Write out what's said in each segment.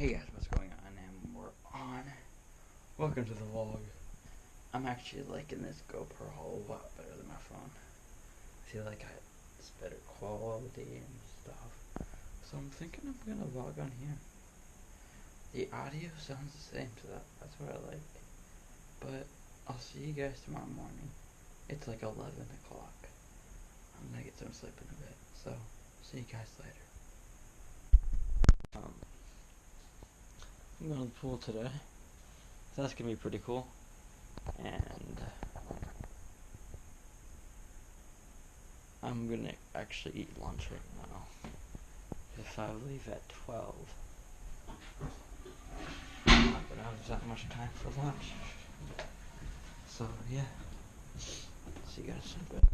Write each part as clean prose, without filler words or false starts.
Hey guys, what's going on? And we're on. Welcome to the vlog. I'm actually liking this GoPro a whole lot better than my phone. I feel like it's better quality and stuff. So I'm thinking I'm gonna vlog on here. The audio sounds the same, so that's what I like. But I'll see you guys tomorrow morning. It's like 11 o'clock. I'm gonna get some sleep in a bit. So see you guys later. I'm going to the pool today, so that's gonna be pretty cool. And I'm gonna actually eat lunch right now. If I leave at 12, I'm not gonna have that much time for lunch. So yeah, see you guys in a bit.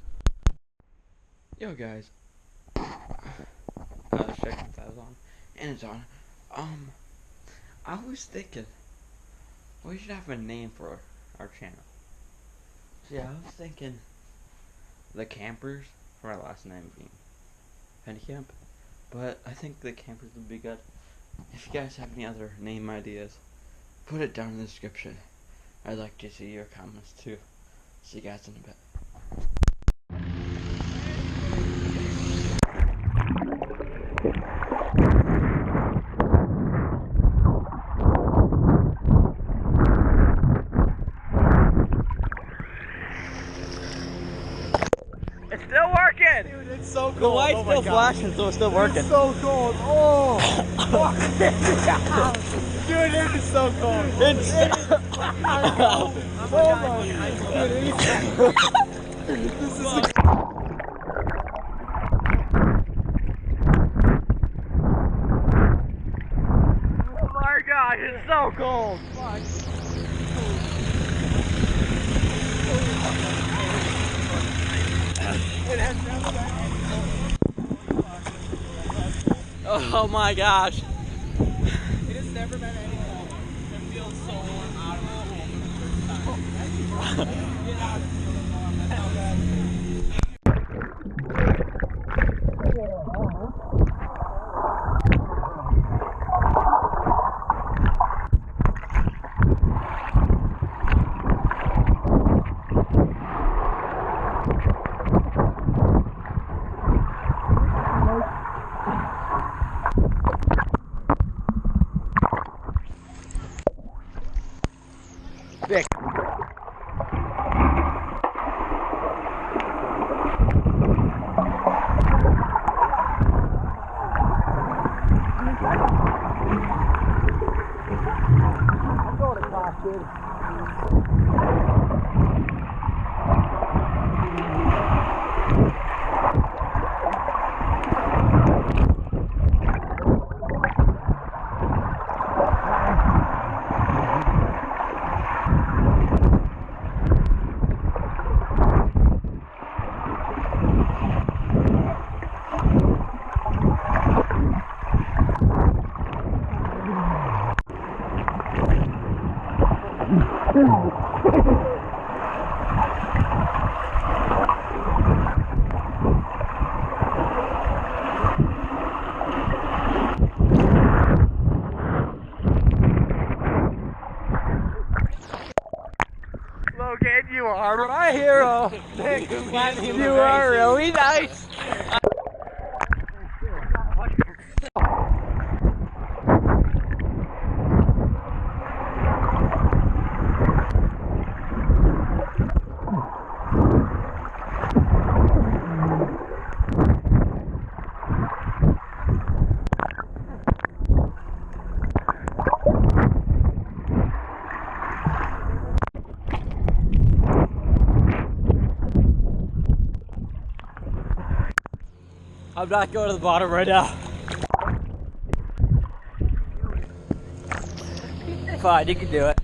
Yo guys, I was checking if that was on, and it's on. I was thinking we should have a name for our channel. So yeah, I was thinking the Campers, for our last name being Pennycamp, but I think the Campers would be good. If you guys have any other name ideas, put it down in the description. I'd like to see your comments too. See you guys in a bit. It's still working! Dude, it's so cool. The light's still flashing, so it's still working. It's so cold. Oh! Dude, it is so cold. It's oh my gosh, it's so cold. Oh my gosh. It has never been any colder. It feels so warm out of the pool for the first time. Get out of it. That's how bad it is. Vic. I'm going to class, dude. Logan, you are my hero. You are really nice. I'm not going to the bottom right now. Fine, you can do it.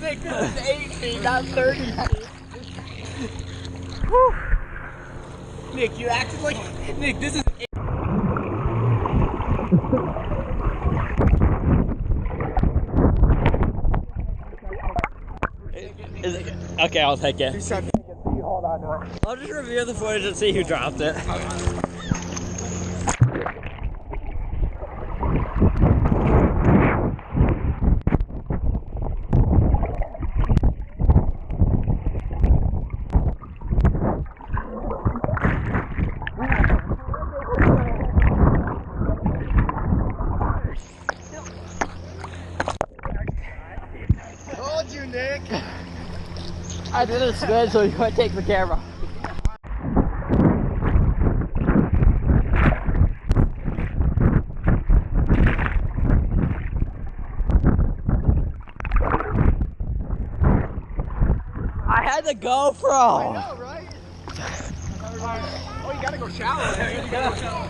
Nick, this is 8 feet, not 30 feet. Nick, you acted like... Nick, this is... Okay, I'll take it. Hold on to it. I'll just review the footage and see who dropped it. Told you, Nick. I did a squid, so you might take the camera. I had the GoPro. I know, right? Oh, you gotta go shallow. You gotta go shallow.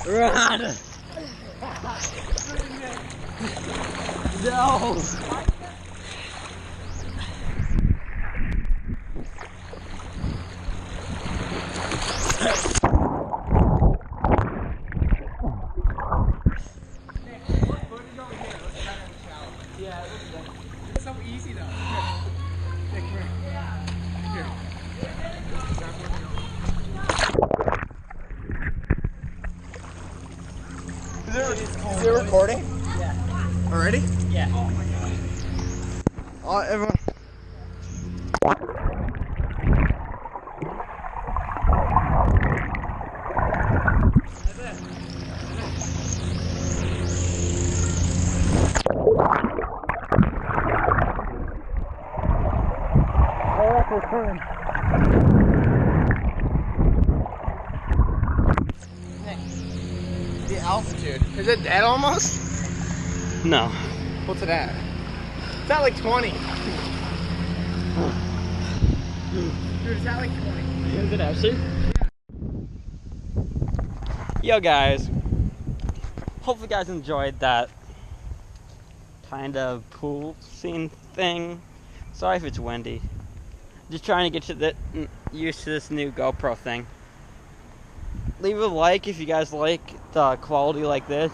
Run! No! Yeah, it's so easy though. Nick, come here. Is it recording? Yeah. Already? Yeah. Oh my god. Oh, everyone. The altitude. Is it dead almost? No. What's it at? It's at like 20. Dude, it's at like 20. Is it actually? Yo guys. Hopefully you guys enjoyed that kind of pool scene thing. Sorry if it's windy. Just trying to get used to this new GoPro thing. Leave a like if you guys like the quality like this.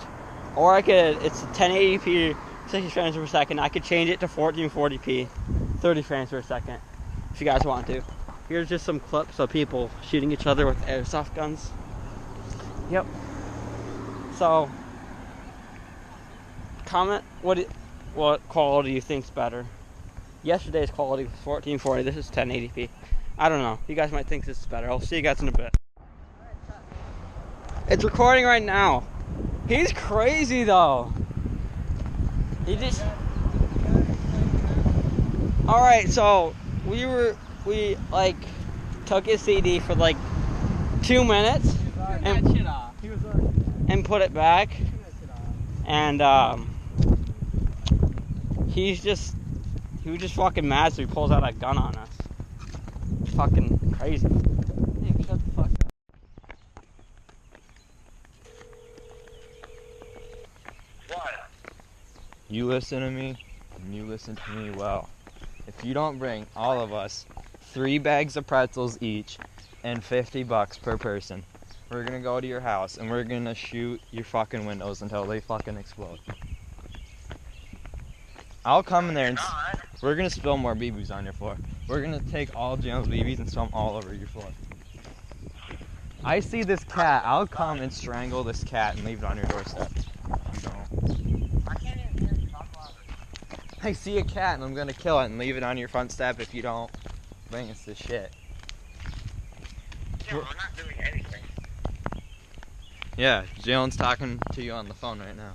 Or it's 1080p, 60 frames per second. I could change it to 1440p, 30 frames per second, if you guys want to. Here's just some clips of people shooting each other with airsoft guns. Yep. So, comment what quality you think's better. Yesterday's quality was 1440. This is 1080p. I don't know. You guys might think this is better. I'll see you guys in a bit. It's recording right now. He's crazy though. He just. All right, so we like took his CD for like 2 minutes and put it back, and he was just fucking mad, so he pulls out a gun on us. Fucking crazy. Nick, shut the fuck up. You listen to me, and you listen to me well. If you don't bring all of us 3 bags of pretzels each and $50 per person, we're gonna go to your house and we're gonna shoot your fucking windows until they fucking explode. I'll come in there and we're gonna spill more BBs on your floor. We're gonna take all Jalen's BBs and spill them all over your floor. I see this cat, I'll come and strangle this cat and leave it on your doorstep. You don't. I can't even hear you talk louder. I see a cat and I'm gonna kill it and leave it on your front step if you don't bring us this shit. Yeah, we're not doing anything. Yeah, Jalen's talking to you on the phone right now.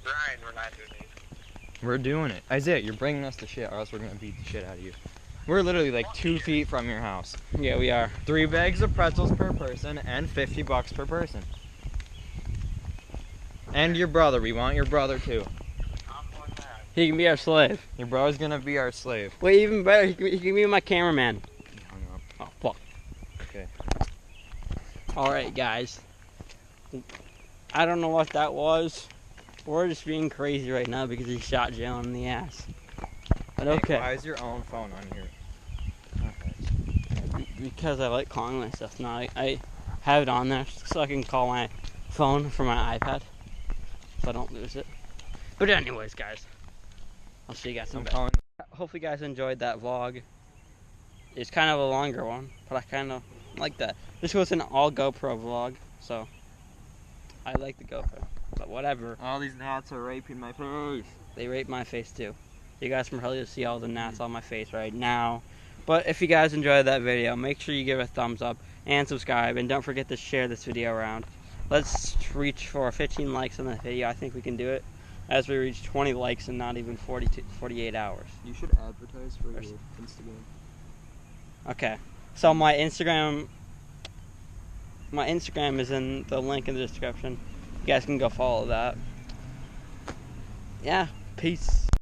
Ryan, we're not doing anything. We're doing it. Isaiah, you're bringing us the shit or else we're gonna beat the shit out of you. We're literally like 2 feet from your house. Yeah, we are. 3 bags of pretzels per person and $50 per person. And your brother, we want your brother too. He can be our slave. Your brother's gonna be our slave. Wait, even better, he can be my cameraman. He hung up. Oh, fuck. Okay. Alright, guys. I don't know what that was. We're just being crazy right now because he shot Jalen in the ass. But Hank, okay. why is your own phone on here? Because I like calling myself now. I have it on there so I can call my phone from my iPad so I don't lose it. But anyways, guys, I'll see you guys in a I'm bit. calling. Hopefully you guys enjoyed that vlog. It's kind of a longer one, but I kind of like that. This was an all GoPro vlog, so I like the GoPro. But whatever. All these gnats are raping my face. They raped my face too. You guys can probably see all the gnats on my face right now. But if you guys enjoyed that video, make sure you give a thumbs up and subscribe. And don't forget to share this video around. Let's reach for 15 likes on that video. I think we can do it. As we reach 20 likes in not even 48 hours. You should advertise for your Instagram. Okay. So my Instagram is in the link in the description. You guys can go follow that. Yeah. Peace.